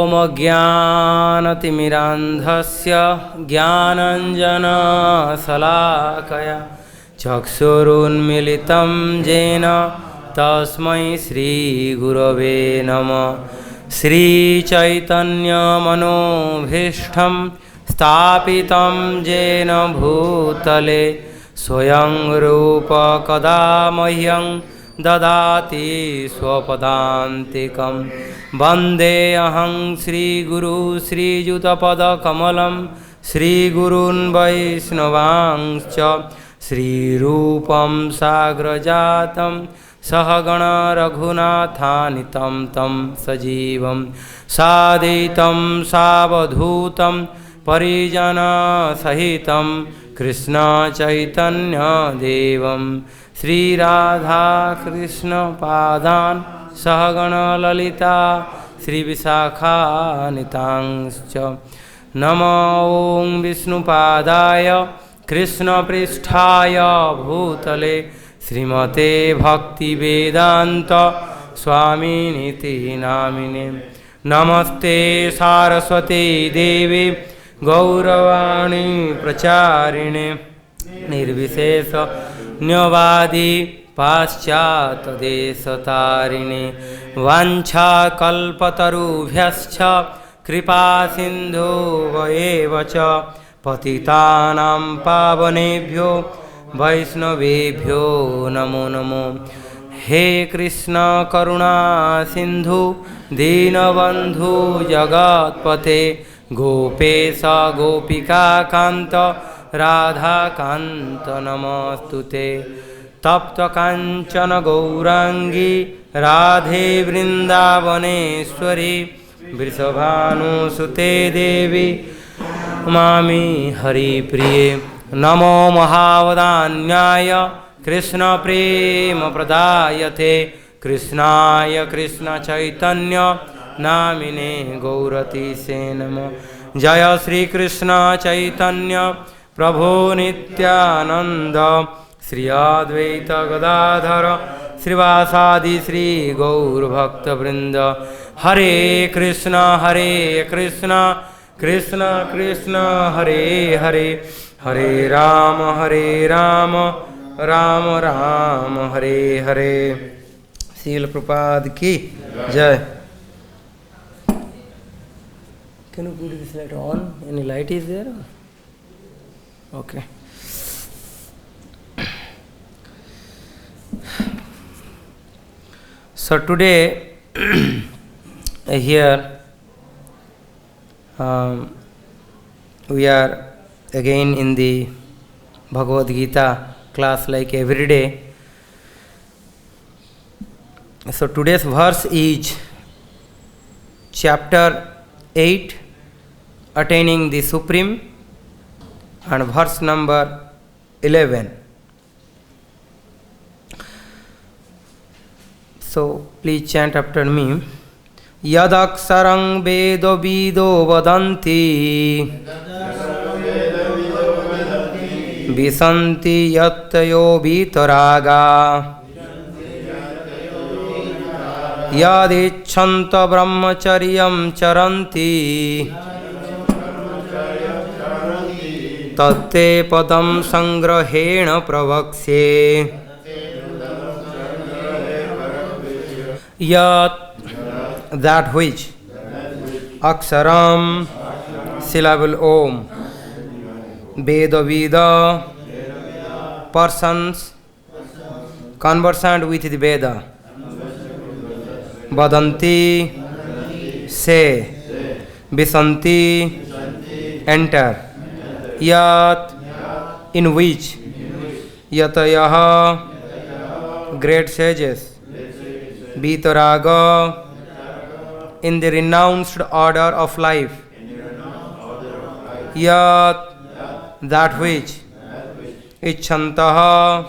ॐ ज्ञानतिमिरान्धस्य ज्ञानाञ्जनशलाकया चक्षुरुन्मीलितं येन तस्मै श्रीगुरवे नमः। श्रीचैतन्यमनोभीष्टं स्थापितं येन भूतले स्वयं रूप कदा मह्यं ददाति स्वपदान्तिकं। वन्देऽहं श्रीगुरु श्रीयुतपदकमलं श्रीगुरून् वैष्णवांश्च श्रीरूपं साग्रजातं सहगण रघुनाथान्वितं तं सजीवं साद्वैतं सावधूतं परिजनसहितं कृष्ण चैतन्य देवं श्रीराधाकृष्णपादान् सहगण ललिता श्रीविशाखान्वितांश्च। नमो ॐ विष्णुपादाय कृष्णपृष्ठाय भूतले श्रीमते भक्तिवेदान्त स्वामिनिति नामिने। नमस्ते सारस्वती देवी गौरवाणी प्रचारिणे निर्विशेष न्यवादी पाश्चात्यदेशतारिणे। वाञ्छाकल्पतरुभ्यश्च कृपा सिन्धुभ्येव च पतितानां पावनेभ्यो वैष्णवेभ्यो नमो नमो। हे कृष्ण करुणा सिन्धु दीनबन्धु जगत्पते गोपेश गोपिकान्त राधाकान्त नमोस्तुते। तप्त कांचन गौरांगी राधे वृंदावनेश्वरी वृषभानुसुते देवी मामी हरिप्रिये। नमो महावदान्याय कृष्ण प्रेम प्रदायते कृष्णाय कृष्ण चैतन्य नामिने गौरतीसे नमः। जय श्री कृष्ण चैतन्य प्रभु नित्यानंद श्री अद्वैत गदाधर श्रीवासादि श्री गौरभक्तवृंद। हरे कृष्ण कृष्ण कृष्ण हरे हरे हरे राम राम राम हरे हरे। श्रील प्रपाद की जय। Can you put this light on? Any light is there? Okay. So today here we are again in the Bhagavad Gita class like every day. So today's verse is chapter 8, attaining the Supreme, and verse number 11. So please chant after me. Yadaksarang vedo vido vadanti visanti yattayo vitaraga yadichanta brahmacharyam charanti tatte padam sangrahena pravaksye. Yat, that which, aksaram, syllable om, veda vida, persons conversant with the Veda, vadanti, say, visanti, enter, yat, in which, yatayaha, great sages, vitaraga, in the renounced order of life, yat, that which, ichhantaha,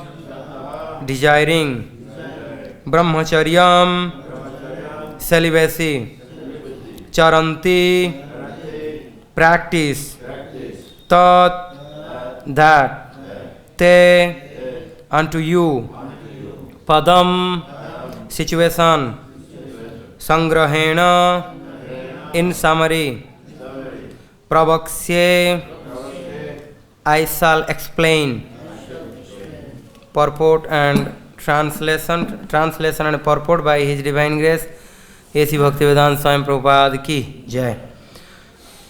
desiring, brahmacharyam, celibacy, charanti, practice, tat, that, te, unto you, padam, situation, sangrahena, In summary, Pravaksye, I shall explain purport and translation and purport by His Divine Grace, A.C. Bhaktivedanta Swami Prabhupada ki Jai.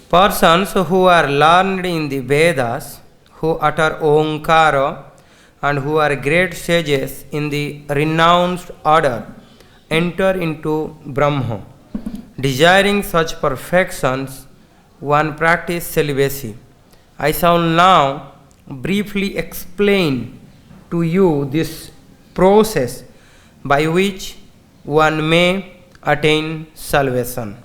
Persons who are learned in the Vedas, who utter Omkara, and who are great sages in the renounced order, enter into Brahma. Desiring such perfections, one practice celibacy. I shall now briefly explain to you this process by which one may attain salvation.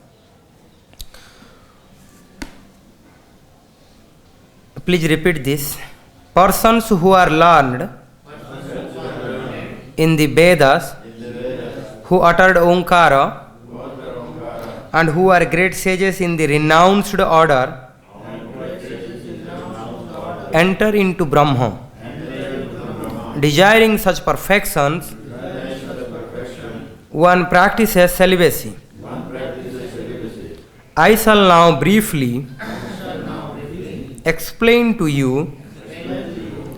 Please repeat this. Persons who are learned in the Vedas, who uttered Omkara, and who are great sages in the renounced order, enter into Brahma. Desiring such perfections, one practices celibacy. I shall now briefly explain to you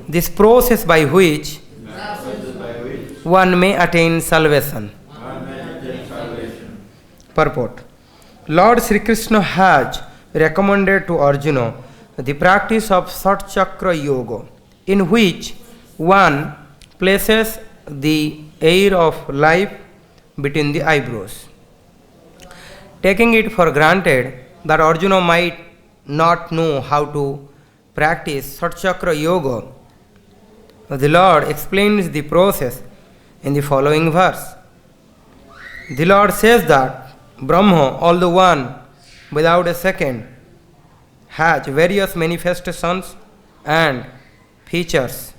this process by which one may attain salvation. Purport. Lord Sri Krishna has recommended to Arjuna the practice of Sat Chakra Yoga, in which one places the air of life between the eyebrows. Taking it for granted that Arjuna might not know how to practice Sat Chakra Yoga, the Lord explains the process in the following verse. The Lord says that Brahma, although one without a second, has various manifestations and features.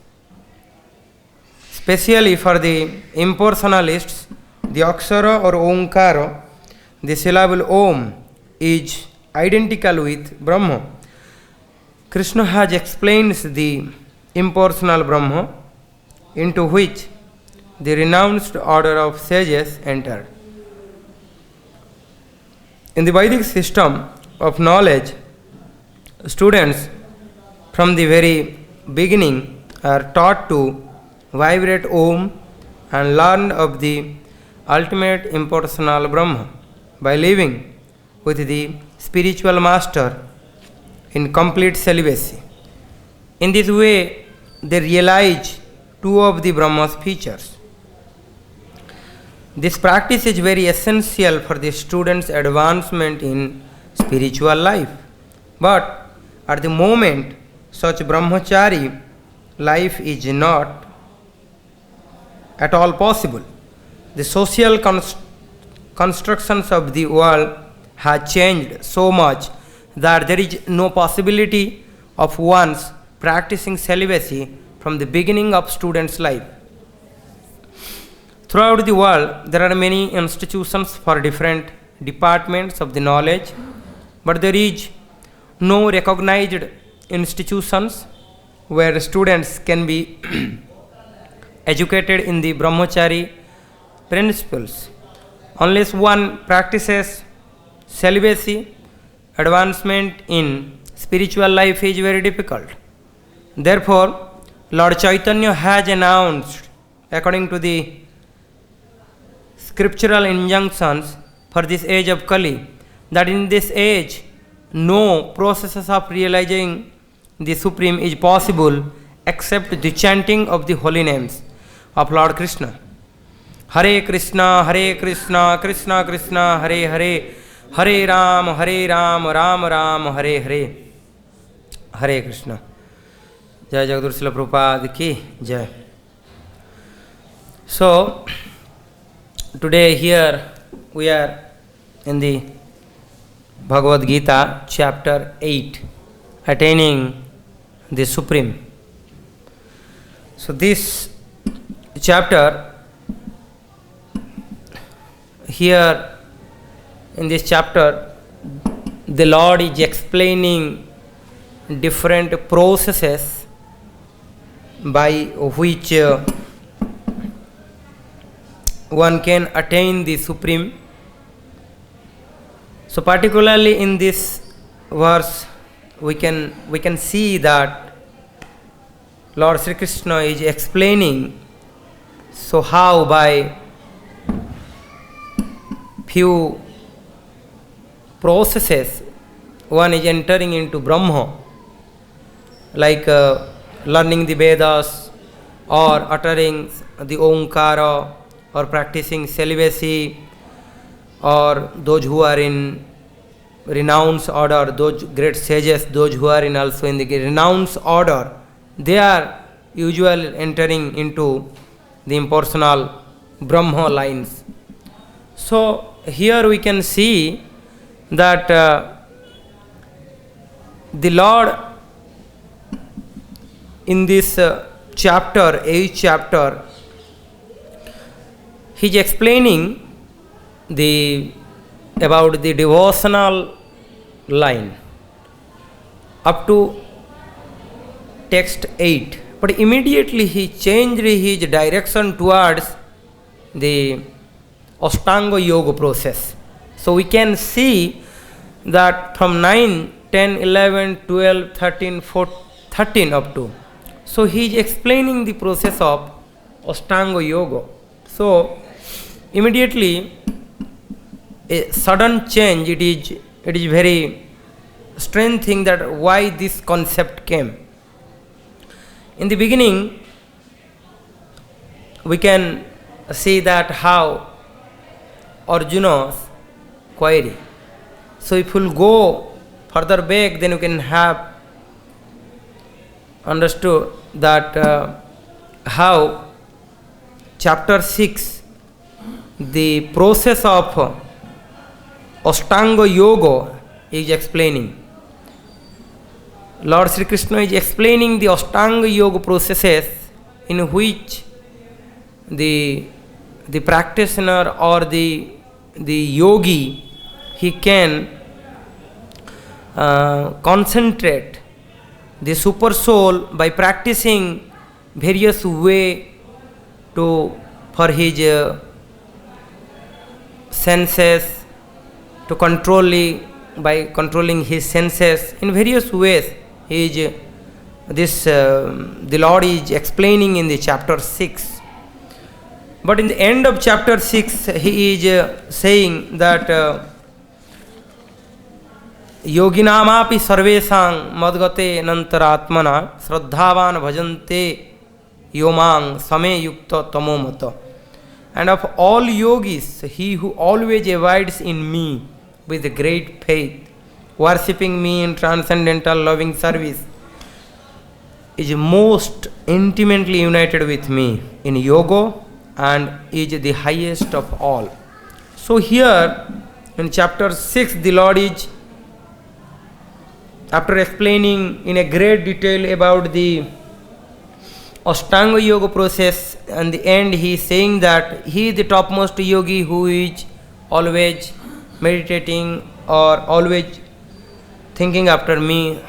Especially for the impersonalists, the Akshara or Omkara, the syllable Om, is identical with Brahma. Krishna has explained the impersonal Brahma, into which the renounced order of sages entered. In the Vedic system of knowledge, students from the very beginning are taught to vibrate Om and learn of the ultimate impersonal Brahma by living with the spiritual master in complete celibacy. In this way, they realize two of the Brahma's features. This practice is very essential for the student's advancement in spiritual life. But at the moment, such brahmachari life is not at all possible. The social constructions of the world have changed so much that there is no possibility of one's practicing celibacy from the beginning of student's life. Throughout the world, there are many institutions for different departments of the knowledge, but there is no recognized institutions where students can be educated in the brahmachari principles. Unless one practices celibacy, advancement in spiritual life is very difficult. Therefore, Lord Chaitanya has announced, according to the scriptural injunctions for this age of Kali, that in this age no processes of realizing the Supreme is possible except the chanting of the holy names of Lord Krishna. Hare Krishna, Krishna Krishna, Hare Hare, Hare Ram, Ram Ram, Hare Hare. Hare Krishna. Jai Jagadguru Srila Prabhupada ki Jai. So, today here we are in the Bhagavad Gita chapter 8, attaining the Supreme. So this chapter, here in this chapter, the Lord is explaining different processes by which one can attain the Supreme. So particularly in this verse, we can see that Lord Sri Krishna is explaining so how by few processes one is entering into Brahma, like learning the Vedas or uttering the Omkara or practicing celibacy, or those who are in renounced order, those great sages, those who are in also in the renounced order, they are usually entering into the impersonal Brahma lines. So here we can see that the Lord in this chapter, 8th chapter, he is explaining about the devotional line up to text 8, but immediately he changed his direction towards the Ashtanga Yoga process. So we can see that from 9, 10, 11, 12, 13, 14, 13 up to. So he is explaining the process of Ashtanga Yoga. So immediately a sudden change, it is very strange thing that why this concept came. In the beginning, we can see that how Arjuna's query. So if you will go further back, then you can have understood that how chapter 6, the process of Ashtanga Yoga is explaining. Lord Sri Krishna is explaining the Ashtanga Yoga processes in which the practitioner or the yogi, he can concentrate the super soul by practicing various way for his senses, to by controlling his senses in various ways. The Lord is explaining in the chapter 6. But in the end of chapter 6, he is saying that yoginamapi sarvesang madgate nantaratmana shraddhavan bhajante yomang same yukta tamomata. And of all yogis, he who always abides in me with great faith, worshipping me in transcendental loving service, is most intimately united with me in yoga and is the highest of all. So here in chapter 6, the Lord is, after explaining in a great detail about the Ashtanga Yoga process, and the end he is saying that he is the topmost yogi who is always meditating or always thinking after me,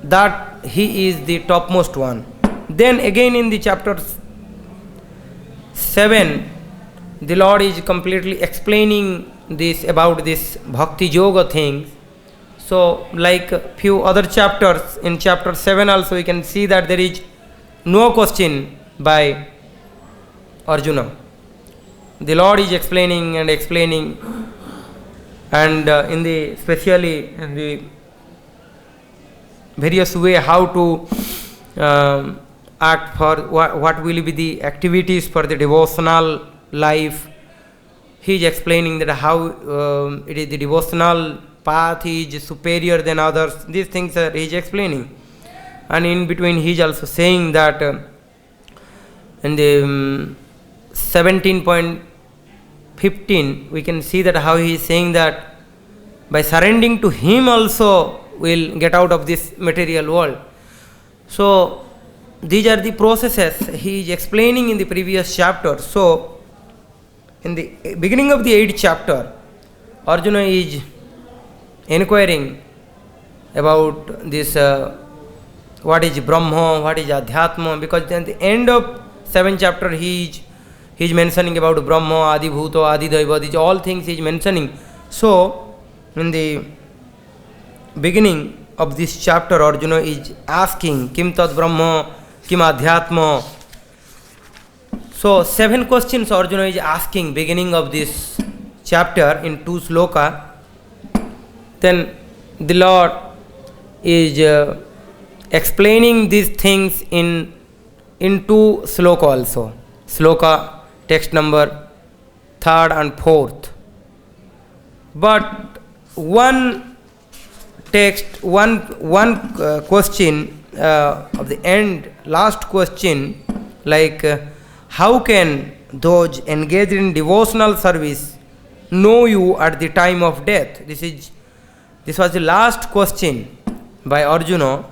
that he is the topmost one. Then again in the chapter 7, the Lord is completely explaining this about this Bhakti Yoga thing. So like few other chapters, in chapter 7 also we can see that there is no question by Arjuna. The Lord is explaining and explaining, and especially in the various way how to act for what will be the activities for the devotional life. He is explaining that how it is the devotional path is superior than others. These things he is explaining. And in between he is also saying that in the 17.15 we can see that how he is saying that by surrendering to him also will get out of this material world. So these are the processes he is explaining in the previous chapter. So in the beginning of the 8th chapter, Arjuna is inquiring about this what is Brahma, what is Adhyatma, because at the end of 7th chapter he is mentioning about Brahma, Adi Bhuto, Adi Daiva, these all things he is mentioning. So in the beginning of this chapter, Arjuna is asking, Kim Tat Brahma, Kim Adhyatma. So 7 questions Arjuna is asking beginning of this chapter in 2 sloka. Then the Lord is explaining these things in 2 sloka also. Sloka text number 3rd and 4th. But one text, one question of the end, last question, like how can those engaged in devotional service know you at the time of death? This was the last question by Arjuna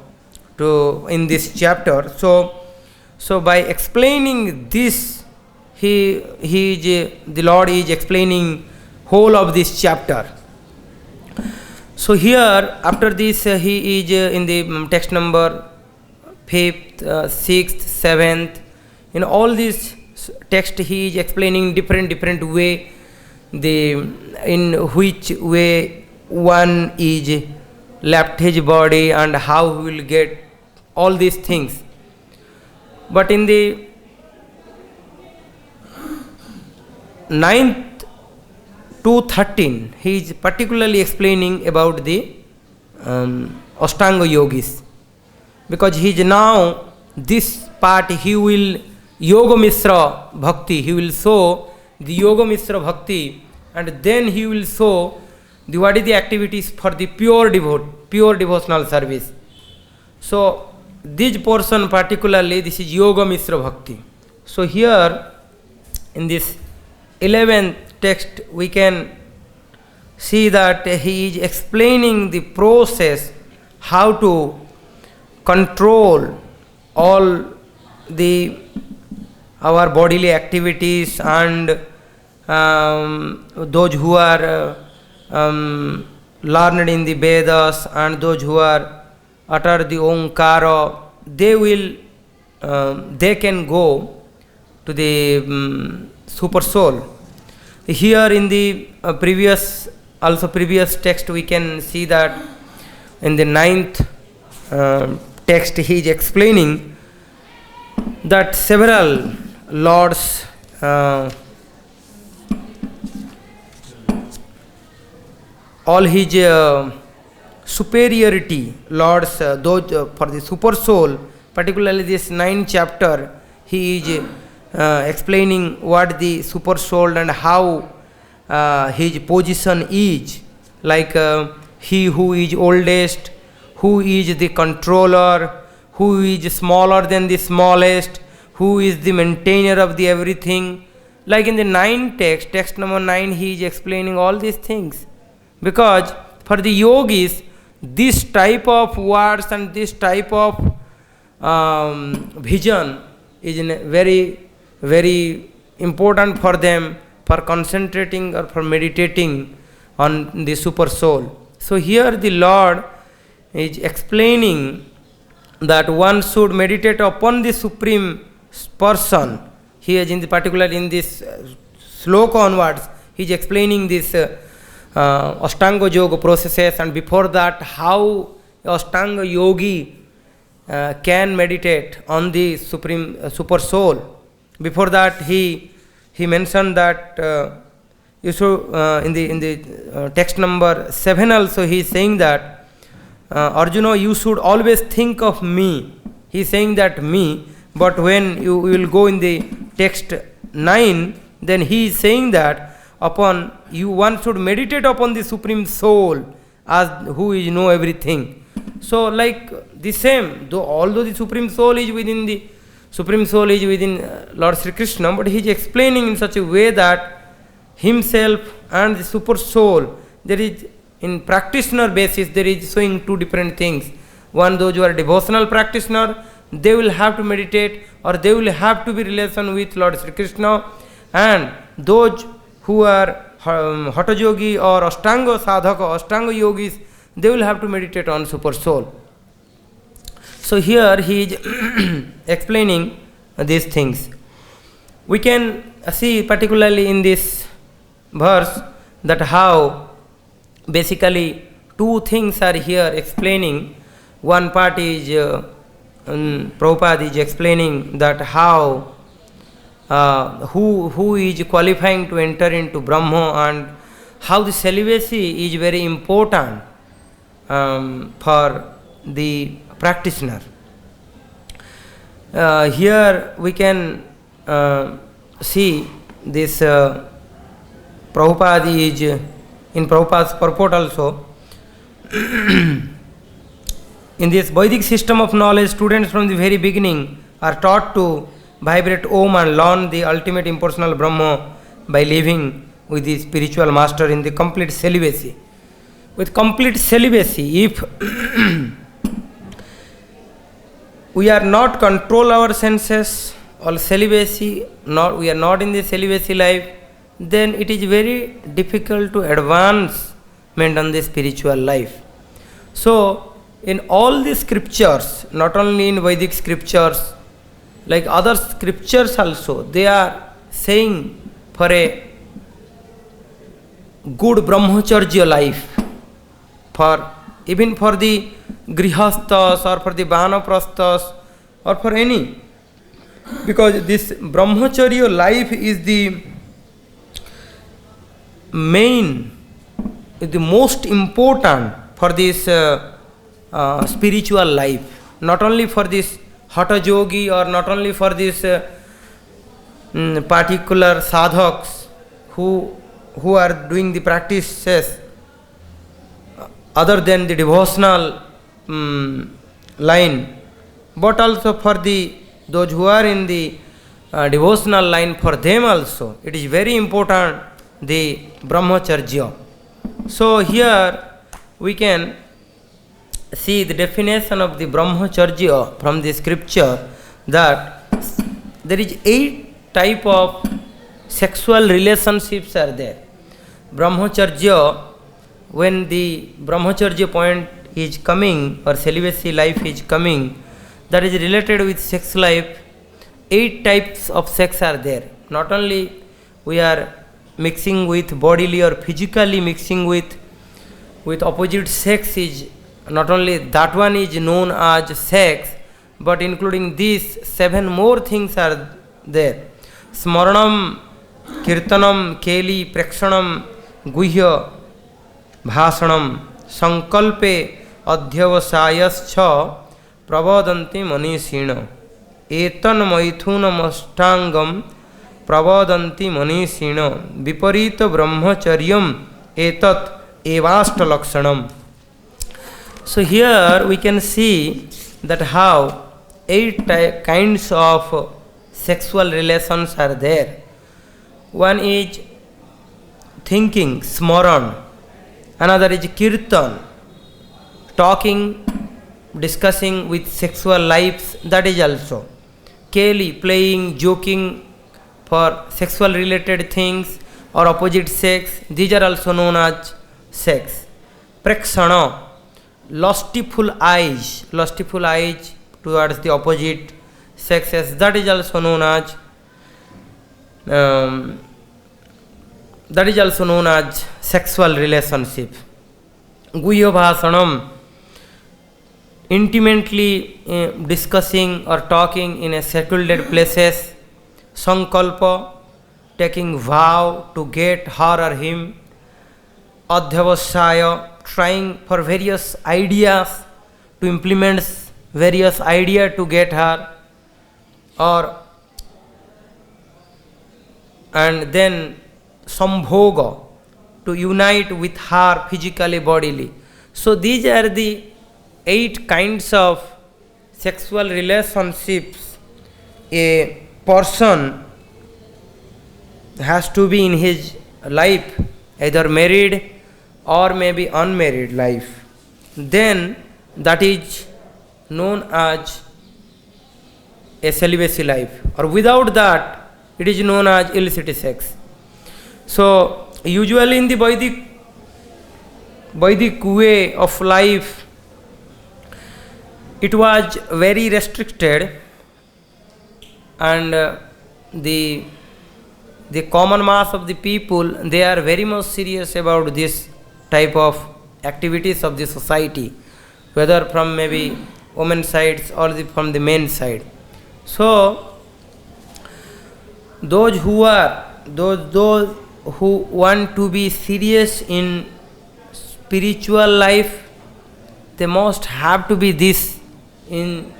in this chapter. So by explaining this, the Lord is explaining whole of this chapter. So here, after this, he is in the text number 5th, 6th, 7th. In all this text, he is explaining different way, in which way one is left his body and how he will get all these things. But in the 9th to 13, he is particularly explaining about the Ashtanga yogis, because he is now this part he will Yoga Mishra Bhakti, he will show the Yoga Mishra Bhakti, and then he will show what is the activities for the pure devotional service. So this portion particularly, this is Yoga Mishra Bhakti. So here in this 11th text we can see that he is explaining the process how to control all our bodily activities, and those who are learned in the Vedas and those who are utter the Omkara, they can go to the super soul. Here in the previous text we can see that in the 9th text he is explaining that several lords all his superiority lords, those for the super soul, particularly this 9th chapter, he is explaining what the super soul and how his position is, like he who is oldest, who is the controller, who is smaller than the smallest, who is the maintainer of the everything. Like in the 9th text number 9, he is explaining all these things. Because for the yogis, this type of words and this type of vision is very, very important for them for concentrating or for meditating on the super soul. So here the Lord is explaining that one should meditate upon the supreme person. He is particular in this sloka onwards, he is explaining this Ashtanga Yoga processes, and before that how Ashtanga yogi can meditate on the supreme super soul. Before that he mentioned that you should in the text number 7 also he is saying that Arjuna, you should always think of me. He is saying that me, but when you will go in the text 9, then he is saying that upon you one should meditate upon the supreme soul as who is know everything. So like the same, although the supreme soul is within Lord Sri Krishna, but he is explaining in such a way that himself and the super soul, there is in practitioner basis there is showing 2 different things. One, those who are devotional practitioner, they will have to meditate or they will have to be relation with Lord Sri Krishna, and those who are Hatha yogi or Ashtanga sadhaka, Ashtanga yogis, they will have to meditate on super soul. So here he is explaining these things. We can see particularly in this verse that how basically two things are here explaining. One part is Prabhupada is explaining that how who is qualifying to enter into Brahmo, and how the celibacy is very important for the practitioner. Here we can see this Prabhupada is in Prabhupada's purport also. In this Vedic system of knowledge, students from the very beginning are taught to vibrate Om and learn the ultimate impersonal Brahma by living with the spiritual master in the complete celibacy. With complete celibacy, if we are not control our senses or celibacy, we are not in the celibacy life, then it is very difficult to advancement on the spiritual life. So, in all the scriptures, not only in Vedic scriptures, like other scriptures also, they are saying for a good brahmacharya life, for even for the grihasthas or for the vanaprasthas or for any, because this brahmacharya life is the main, is the most important for this spiritual life, not only for this hatha yogi or not only for this particular sadhaks who are doing the practices other than the devotional line, but also for those who are in the devotional line, for them also it is very important, the brahmacharya. So here we can see the definition of the brahmacharya from the scripture, that there is 8 type of sexual relationships are there. Brahmacharya, when the brahmacharya point is coming or celibacy life is coming, that is related with sex life, 8 types of sex are there. Not only we are mixing with bodily or physically mixing with opposite sex, is not only that one is known as sex, but including these 7 more things are there. Smaranam, Kirtanam, Keli, Prekshanam, Guhya, Bhasanam, Sankalpe, Adhyavasayascha, Pravadanti Manishina, Etan Maithunam Ashtangam, Pravadanti Manishina, Viparita Brahmacharyam, Etat Evasta Lakshanam. So here we can see that how 8 kinds of sexual relations are there. One is thinking, smaran. Another is kirtan, talking, discussing with sexual lives, that is also. Keli, playing, joking for sexual related things or opposite sex, these are also known as sex. Prekshana, lustful eyes towards the opposite sexes, that is also known as sexual relationship. Guhya Bhasanam, intimately discussing or talking in a secluded places. Sankalpa, taking vow to get her or him. Adhyavasaya, trying for various ideas to implement various ideas to get her, and then sambhoga, to unite with her physically, bodily. So these are the 8 kinds of sexual relationships a person has to be in his life, either married or maybe unmarried life. Then that is known as a celibacy life, or without that it is known as illicit sex. So usually in the Vedic way of life, it was very restricted, and the common mass of the people, they are very much serious about this type of activities of the society, whether from maybe women's sides or from the men's side. So those who want to be serious in spiritual life, they must have to be this in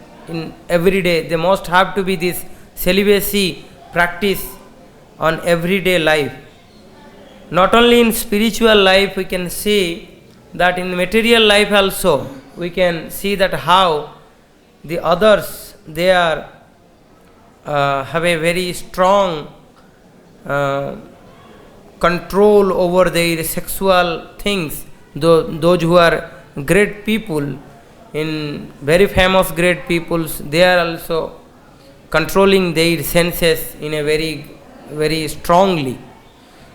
every day. They must have to be this celibacy practice on everyday life. Not only in spiritual life, we can see that in material life also, we can see that how the others, they are have a very strong control over their sexual things. Those who are great people, in very famous great peoples, they are also controlling their senses in a very strongly.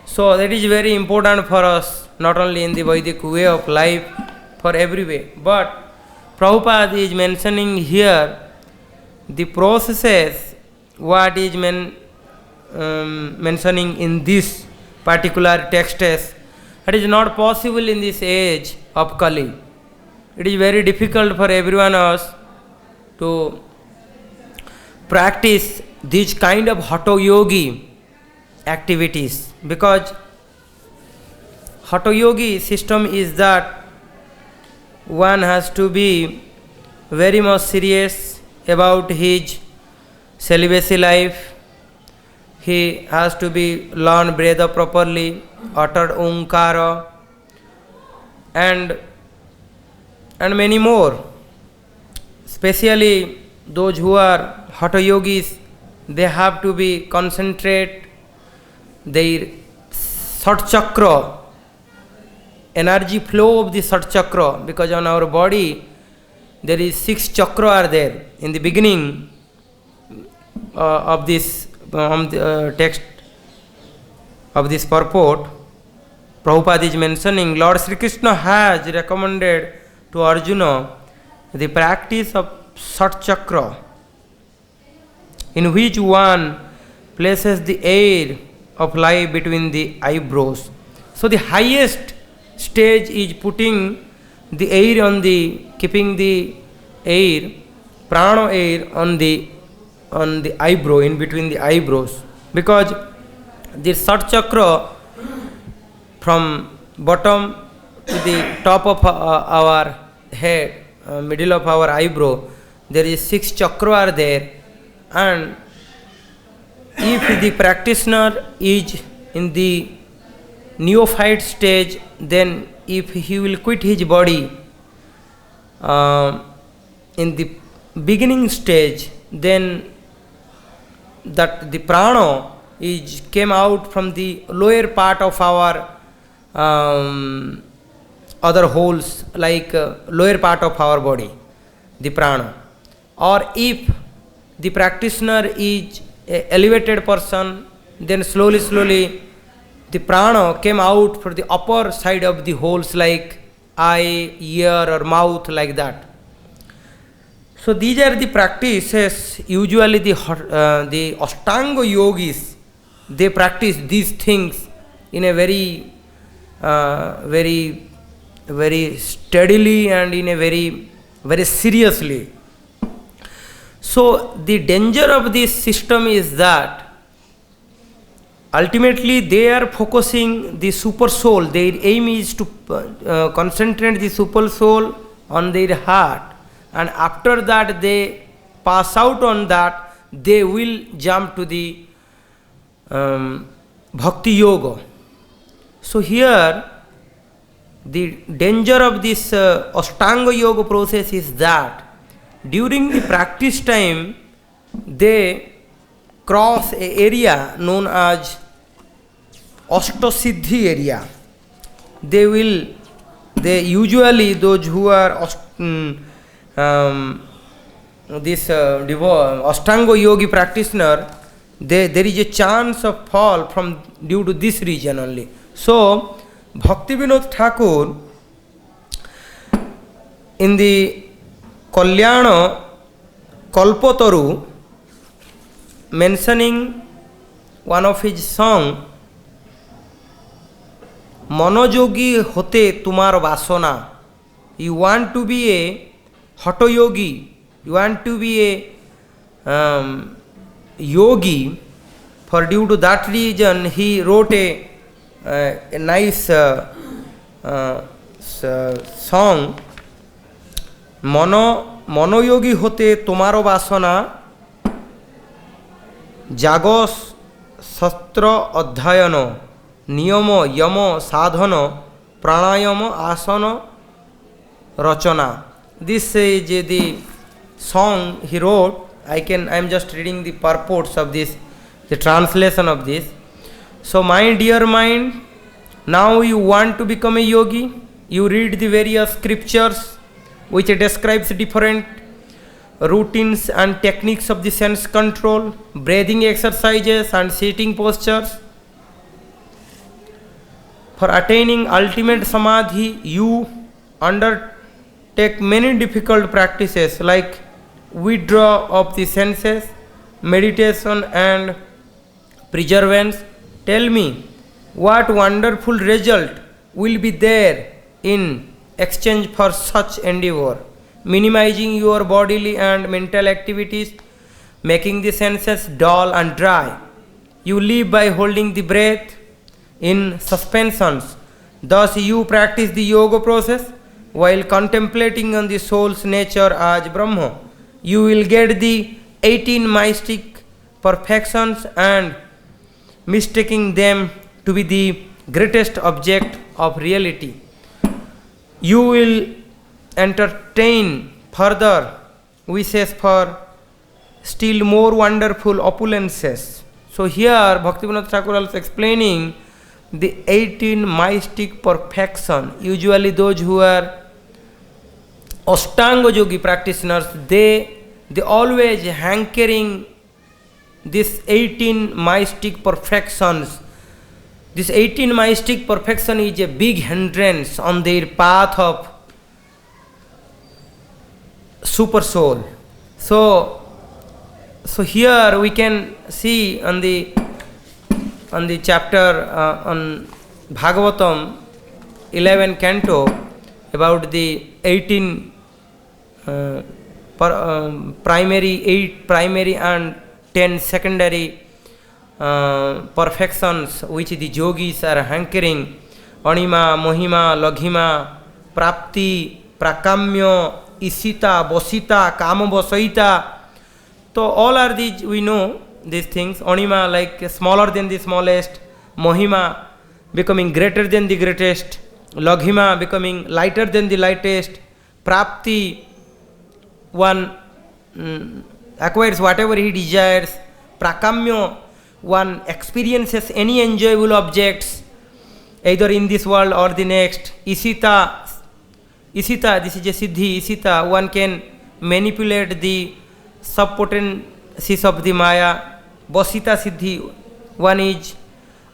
So that is very important for us, not only in the Vedic way of life, for every way. But Prabhupada is mentioning here the processes, what is mentioning in this particular text. It is not possible in this age of Kali. It is very difficult for everyone else to practice this kind of Hatha Yogi activities, because Hatha Yogi system is that one has to be very much serious about his celibacy life. He has to be learn Veda properly, uttered Omkara, and many more. Especially those who are Hatha Yogis, they have to be concentrate their Sat Chakra, energy flow of the Sat Chakra, because on our body there is 6 chakra are there. In the beginning of this text of this purport, Prabhupada is mentioning Lord Sri Krishna has recommended to Arjuna the practice of Sat Chakra, in which one places the air of life between the eyebrows. So the highest stage is putting the air on the, keeping the air, prana air on the eyebrow, in between the eyebrows, because the Sat Chakra from bottom to the top of our head, middle of our eyebrow, there is 6 chakra are there, and if the practitioner is in the neophyte stage, then if he will quit his body in the beginning stage, then that the prana is came out from the lower part of our other holes, like lower part of our body, the prana. Or if the practitioner is an elevated person, then slowly the prana came out from the upper side of the holes, like eye, ear or mouth, like that. So these are the practices. Usually the Ashtanga yogis, they practice these things in a very steadily and in a very seriously. So the danger of this system is that ultimately they are focusing the super soul. Their aim is to concentrate the super soul on their heart, and after that they pass out on that, they will jump to the bhakti yoga. So here the danger of this Ashtanga yoga process is that during the practice time they cross an area known as Ashtasiddhi area. They usually, those who are Ashtanga yogi practitioner, there is a chance of fall from due to this region only. So Bhaktivinoda Thakur in the Kalyana Kalpataru, mentioning one of his song, मनोयोगी होते तुम्हार वासना. You want to be a hata yogi, you want to be a yogi. For due to that reason he wrote a nice song. मनोयोगी होते तुम्हारो वासना, जागस शस्त्र अध्ययन, नियम यम साधन, प्राणायाम आसन रचना. This is the song he wrote. I am just reading the purports of this, the translation of this. So my dear mind, now you want to become a yogi. You read the various scriptures which describes different routines and techniques of the sense control, breathing exercises and sitting postures. For attaining ultimate samadhi, you undertake many difficult practices like withdrawal of the senses, meditation and preservance. Tell me, what wonderful result will be there in exchange for such endeavor, minimizing your bodily and mental activities, making the senses dull and dry. You live by holding the breath in suspensions. Thus you practice the yoga process while contemplating on the soul's nature as Brahma. You will get the 18 mystic perfections and mistaking them to be the greatest object of reality. You will entertain further wishes for still more wonderful opulences. So here Bhaktivinoda Thakur also explaining the 18 mystic perfection. Usually those who are Ashtanga Yogi practitioners, they always hankering this 18 mystic perfections. This 18 mystic perfection is a big hindrance on their path of super soul. So here we can see on the chapter on Bhagavatam 11 canto about the 18 primary, 8 primary and 10 secondary perfections which the yogis are hankering. Anima, Mohima, Laghima, Prapti, Prakamya, Isita, Bosita, Kama Bosaita. So all are these, we know these things. Anima like smaller than the smallest, Mohima becoming greater than the greatest, Laghima becoming lighter than the lightest, Prapti one acquires whatever he desires, Prakamya one experiences any enjoyable objects either in this world or the next. Isita, this is a siddhi. Isita, one can manipulate the subpotencies of the Maya. Bosita siddhi, one is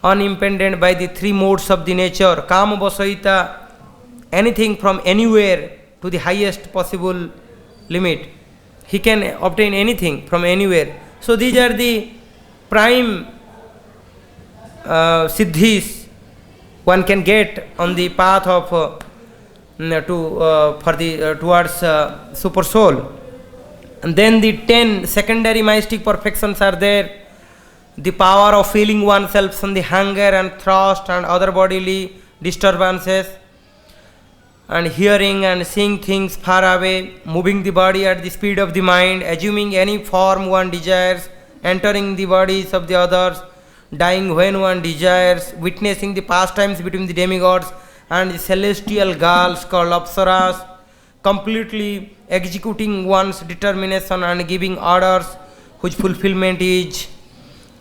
unimpeded by the three modes of the nature. Kama Bosaita, anything from anywhere to the highest possible limit. He can obtain anything from anywhere. So these are the prime siddhis one can get on the path of towards super soul. And then the 10 secondary mystic perfections are there. The power of feeling oneself from the hunger and thirst and other bodily disturbances, and hearing and seeing things far away, moving the body at the speed of the mind, assuming any form one desires, entering the bodies of the others, dying when one desires, witnessing the pastimes between the demigods and the celestial girls called Apsaras, completely executing one's determination and giving orders whose fulfillment is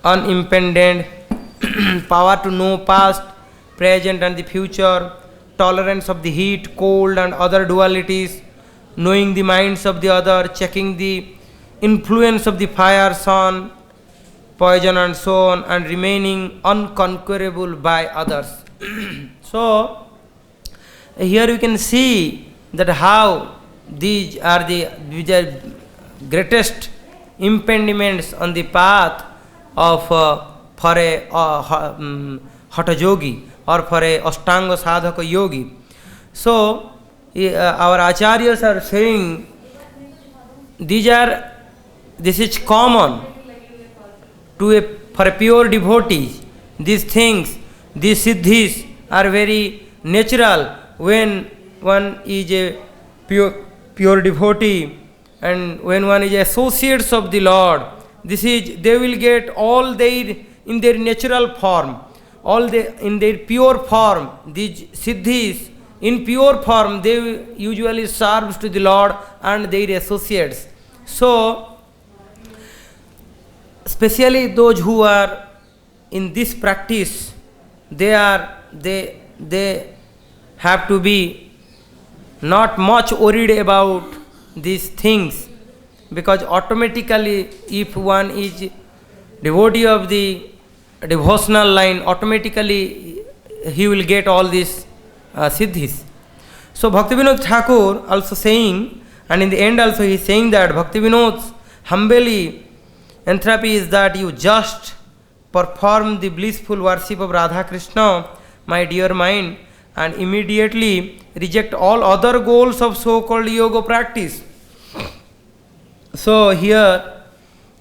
unimpeded, power to know past, present and the future, tolerance of the heat, cold and other dualities, knowing the minds of the other, checking the influence of the fire, sun, poison and so on, and remaining unconquerable by others. So here you can see that how these are the greatest impediments on the path of for a Hatha yogi. or for a Ashtanga sadhaka yogi. So, our acharyas are saying this is common for a pure devotee. These things, these siddhis are very natural when one is a pure devotee and when one is associates of the Lord. They will get all in their natural form, in their pure form. These siddhis in pure form, they usually serve to the Lord and their associates. So, especially those who are in this practice, they have to be not much worried about these things, because automatically if one is devotee of the devotional line, automatically he will get all these siddhis. So Bhaktivinoda Thakur also saying, and in the end also he is saying that Bhaktivinod's humbly entropy is that you just perform the blissful worship of Radha Krishna, my dear mind, and immediately reject all other goals of so-called yoga practice. So here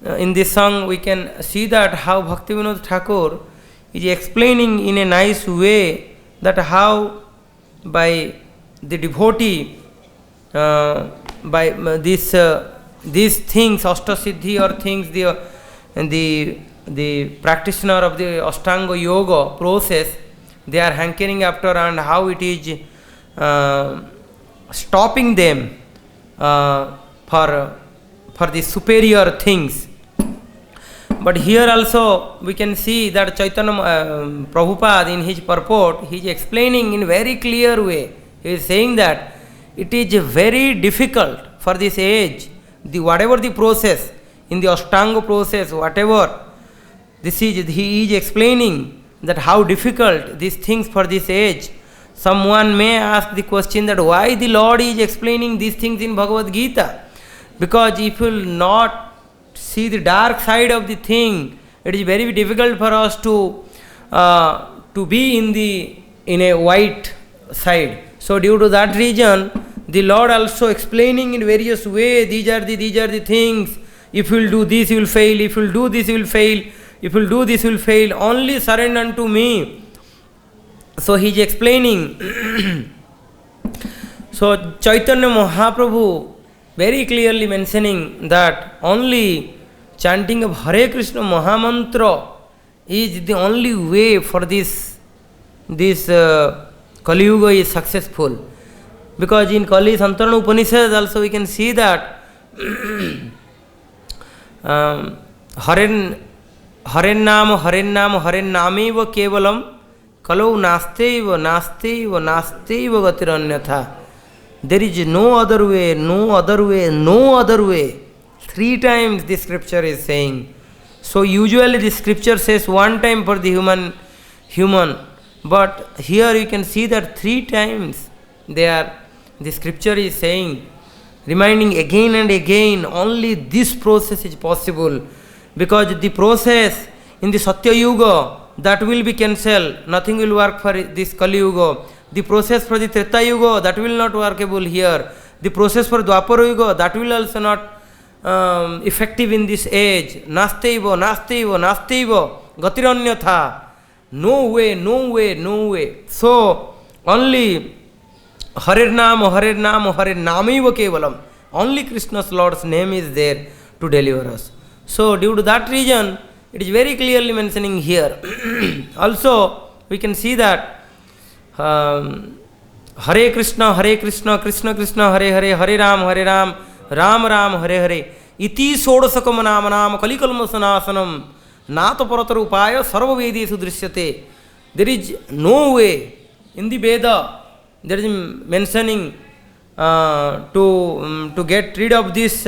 in this song we can see that how Bhaktivinoda Thakur is explaining in a nice way that how by the devotee, by these things, Ashtasiddhi or things, the practitioner of the Ashtanga yoga process, they are hankering after, and how it is stopping them for the superior things. But here also we can see that Chaitanya Prabhupada in his purport, he is explaining in very clear way. He is saying that it is very difficult for this age, whatever the process, in the Ashtanga process, whatever, he is explaining that how difficult these things for this age. Someone may ask the question that why the Lord is explaining these things in Bhagavad Gita. Because if you will not see the dark side of the thing, it is very difficult for us to be in a white side. So due to that reason, the Lord also explaining in various ways, these are the things. If you will do this, you will fail. If you will do this, you will fail. If you will do this, you will fail. Only surrender unto me. So he is explaining. So Chaitanya Mahaprabhu very clearly mentioning that only chanting of Hare Krishna Mahamantra is the only way for this Kali Yuga is successful. Because in Kali Santarana Upanishad also we can see that Haren Nameva Kevalam Kalau Nasteva Gatiranyatha. There is no other way, no other way, no other way. 3 times the scripture is saying. So usually the scripture says 1 time for the human. But here you can see that 3 times the scripture is saying, reminding again and again, only this process is possible. Because the process in the Satya Yuga, that will be cancelled. Nothing will work for this Kali Yuga. The process for the Treta Yuga, that will not workable here. The process for Dwapara Yuga, that will also not effective in this age. Nasteva Gatiranyatha. No way. So, only Hare Nameva Kevalam. Only Krishna's Lord's name is there to deliver us. So, due to that reason, it is very clearly mentioning here. Also, we can see that Hare Krishna, Krishna Krishna, Hare Ram, Ram Ram, Hare. Iti Sodasakam Namanam Kalikalmasanasanam Nata Paratarupaya Sarva Vedesu Drishyate. There is no way in the Veda, there is mentioning to get rid of this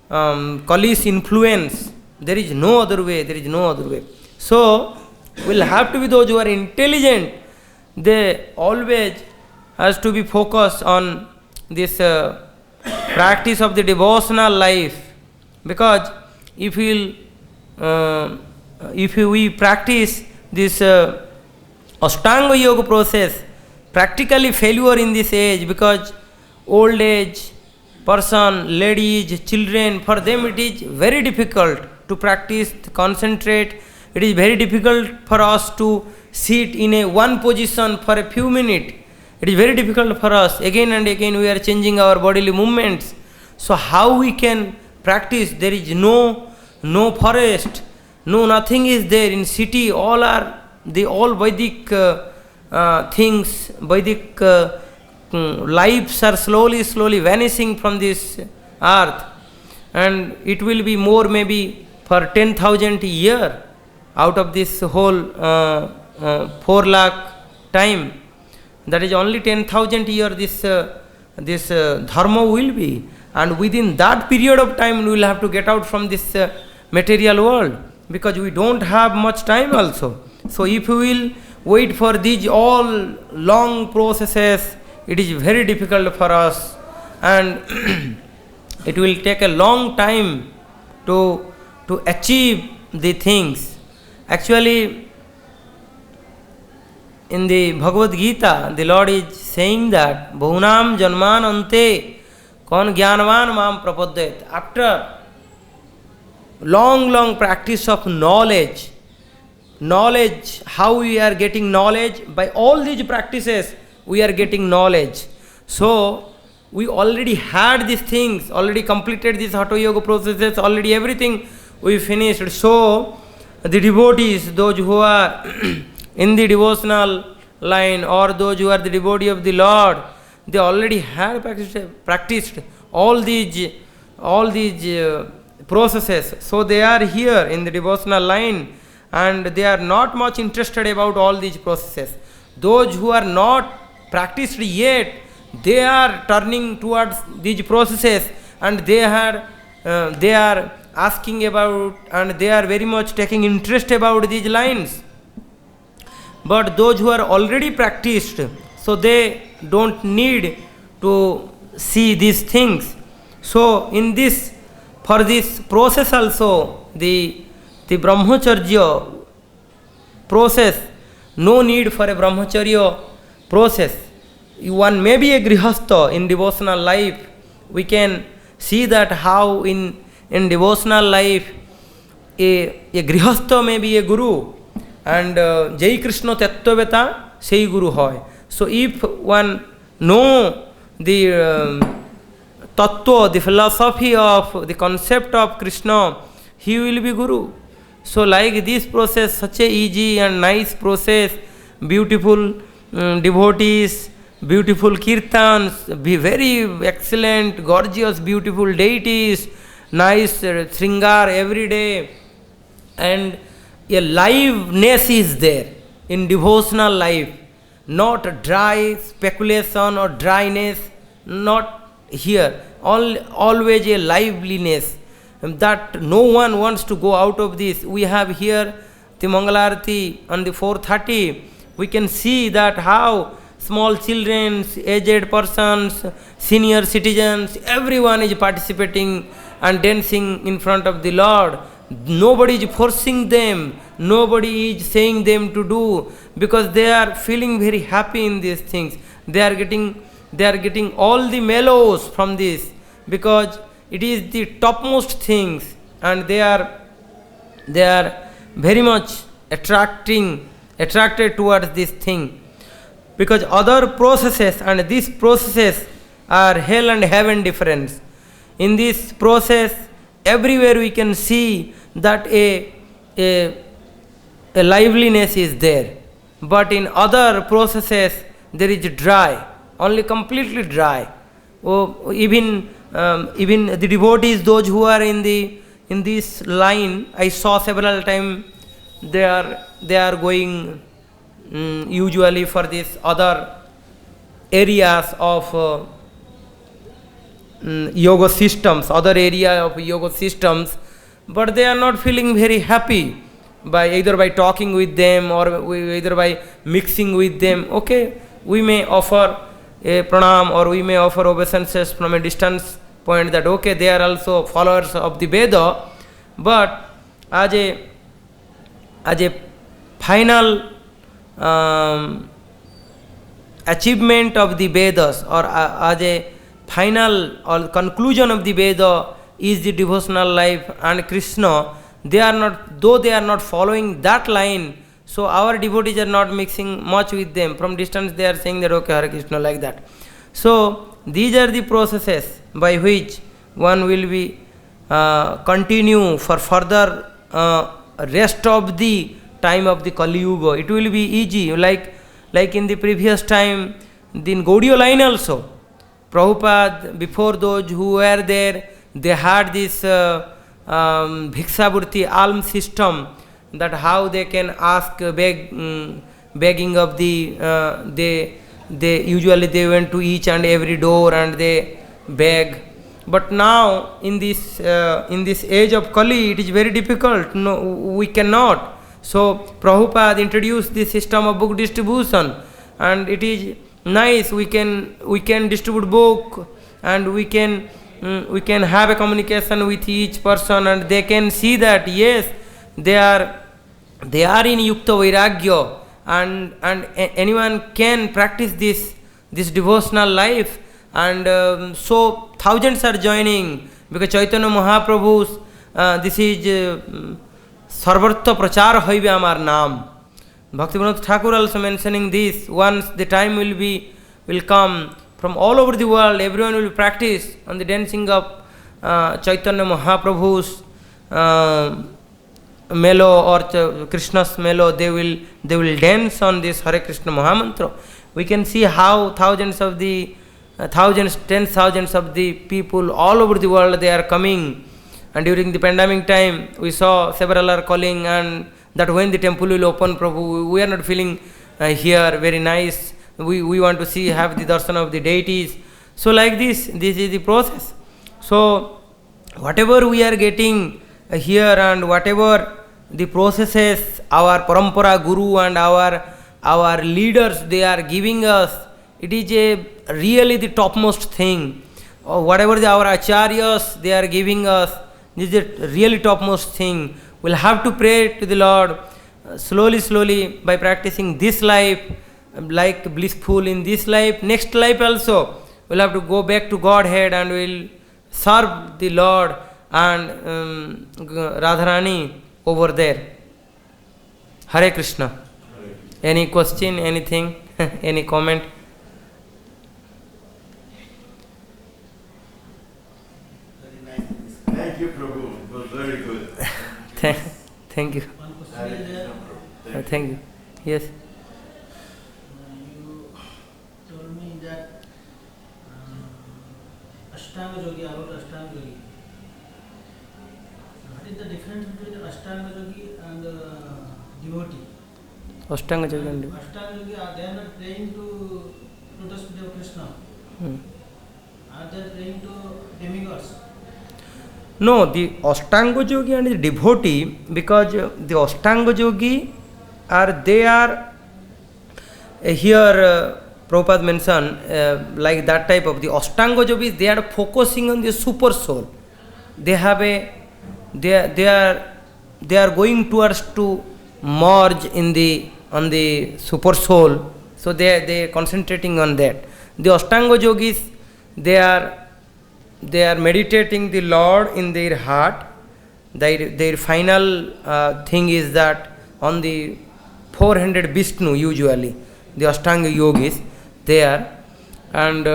Kali's influence. There is no other way. So, we will have to be those who are intelligent. They always has to be focused on this practice of the devotional life. Because if we practice this Ashtanga yoga process practically failure in this age, because old age person, ladies, children, for them it is very difficult to practice, to concentrate. It is very difficult for us to sit in a one position for a few minutes. It is very difficult for us. Again and again we are changing our bodily movements. So how we can practice? There is no forest, no nothing is there in city. All are the all Vedic things, Vedic lives are slowly vanishing from this earth, and it will be more maybe for 10,000 years out of this whole 4 lakh time. That is only 10,000 years this dharma will be, and within that period of time we will have to get out from this material world, because we don't have much time also. So if we will wait for these all long processes, it is very difficult for us, and it will take a long time to achieve the things. Actually, in the Bhagavad Gita, the Lord is saying that Bahunam Janman Ante Kon Jnanavan Mam Prapadyet. After long practice of knowledge, how we are getting knowledge? By all these practices we are getting knowledge. So we already had these things, already completed these Hatha Yoga processes, already everything we finished. So the devotees, those who are in the devotional line, or those who are the devotee of the Lord, they already had practiced all these processes. So they are here in the devotional line, and they are not much interested about all these processes. Those who are not practiced yet, they are turning towards these processes, and they are asking about, and they are very much taking interest about these lines. But those who are already practiced, so they don't need to see these things. So in this, for this process also, the brahmacharya process, no need for a brahmacharya process. One may be a grihastha in devotional life. We can see that how in devotional life a grihastha may be a guru, and Jai Krishna Tattvaveta sei guru hoy. So if one know the tattva, the philosophy of the concept of Krishna, he will be guru. So like this process, such a easy and nice process, beautiful devotees, beautiful kirtans, be very excellent, gorgeous, beautiful deities, nice sringar every day, and a liveness is there in devotional life, not dry speculation or dryness, not here, always a liveliness, that no one wants to go out of this. We have here the Mangalarati on the 4:30, we can see that how small children, aged persons, senior citizens, everyone is participating and dancing in front of the Lord. Nobody is forcing them, nobody is saying them to do, because they are feeling very happy in these things. They are getting all the mellows from this, because it is the topmost things, and they are very much attracted towards this thing. Because other processes and these processes are hell and heaven difference. In this process, everywhere we can see that a liveliness is there. But in other processes, there is dry, only completely dry. Oh, even the devotees, those who are in this line, I saw several times, they are going usually for these other areas of yoga systems, but they are not feeling very happy by either by talking with them or either by mixing with them. Okay, we may offer a pranam or we may offer obeisances from a distance point, that okay, they are also followers of the Veda, but as a final achievement of the Vedas, or as a final or conclusion of the Veda is the devotional life, and Krishna, they are not, though they are not following that line, so our devotees are not mixing much with them. From distance they are saying that okay, Hare Krishna, like that. So these are the processes by which one will be continue for further rest of the time of the Kali Yuga. It will be easy, like in the previous time, in Gaudiya line also. Prabhupada, before those who were there, they had this Bhikshavritti alms system, that how they can ask, begging of the, they usually they went to each and every door and they beg. But now in this age of Kali, it is very difficult. No, we cannot. So Prabhupada introduced the system of book distribution, and it is nice. We can distribute book, and we can have a communication with each person, and they can see that yes, they are in Yukta Vairagya, and anyone can practice this devotional life. And so thousands are joining, because Chaitanya Mahaprabhu's this is Sarvartha Prachar Hoibe Amar Naam. Bhaktivinoda Thakur also mentioning this. Once the time will come, from all over the world, everyone will practice on the dancing of Chaitanya Mahaprabhu's melo, or Krishna's melo. They will dance on this Hare Krishna Mahamantra. We can see how thousands, tens thousands of the people all over the world, they are coming. And during the pandemic time, we saw several are calling, and that when the temple will open, Prabhu, we are not feeling here very nice. We want to see, have the darshan of the deities. So like this is the process. So whatever we are getting here, and whatever the processes our parampara guru and our leaders they are giving us, it is really the topmost thing. Or whatever our acharyas they are giving us, this is a really topmost thing. We'll have to pray to the Lord slowly by practicing this life, like blissful in this life. Next life also, we'll have to go back to Godhead, and we'll serve the Lord and Radharani over there. Hare Krishna. Any question, anything, any comment? Thank you, Prabhu. It was very good. Thank you. One question is there. Thank you. Yes. You told me that Ashtanga Yogi, about Ashtanga Yogi. What is the difference between Ashtanga Yogi and devotee? Ashtanga Yogi and Ashtanga Yogi, they are not praying to lotus feet of Krishna. Are they praying to demigods? No, the Ashtanga Yogi and the devotee, because the Ashtanga Yogi they are here Prabhupada mentioned like that type of the Ashtanga Yogis, they are focusing on the super soul. They have they are going towards to merge on the super soul. So they are concentrating on that. The Ashtanga Yogis, they are meditating the Lord in their heart. Their final thing is that on the four-handed Vishnu, usually the Ashtanga Yogis, they are, and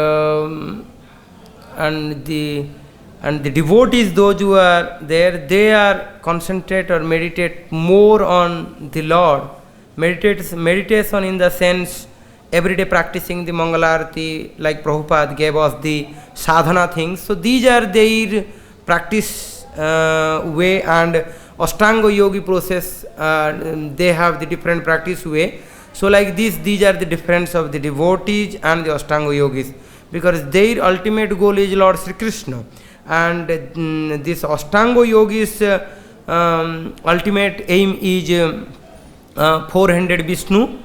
the devotees, those who are there, they are concentrate or meditate more on the Lord. Meditation in the sense every day practicing the Mangalarati, like Prabhupada gave us the sadhana things. So these are their practice way, and Ashtanga Yogi process, they have the different practice way. So like this, these are the difference of the devotees and the Ashtanga Yogis, because their ultimate goal is Lord Sri Krishna, and this Ashtanga Yogis ultimate aim is four-handed Vishnu,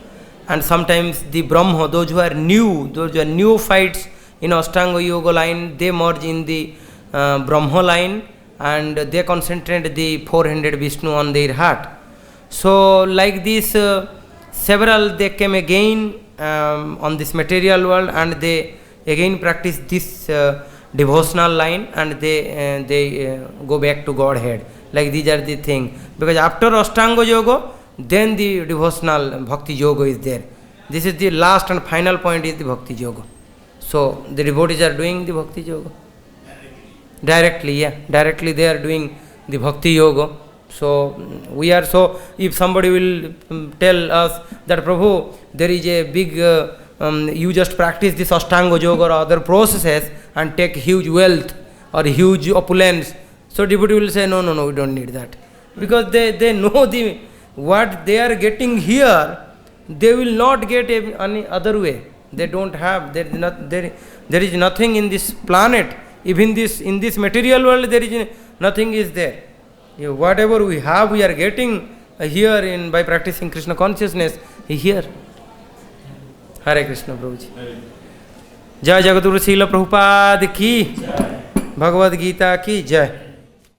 and sometimes the Brahma. Those who are neophytes in Ashtanga Yoga line, they merge in the Brahma line, and they concentrate the four-handed Vishnu on their heart. So like this, several they came again on this material world, and they again practice this devotional line, and they go back to Godhead. Like these are the things. Because after Ashtanga Yoga, then the devotional Bhakti Yoga is there. This is the last and final point is the Bhakti Yoga. So the devotees are doing the Bhakti Yoga. Directly, yeah. Directly they are doing the Bhakti Yoga. So we are, so if somebody will tell us that Prabhu, there is a big, you just practice this Ashtanga Yoga or other processes and take huge wealth or huge opulence. So devotee will say, no, we don't need that. Because they know the what they are getting here, they will not get any other way. They don't have, there is nothing in this planet, even in this material world, there is nothing is there. Whatever we have, we are getting here by practicing Krishna consciousness here. Hare Krishna Prabhuji. Jai Jagadguru Srila Prabhupada ki, Bhagavad Gita ki jai.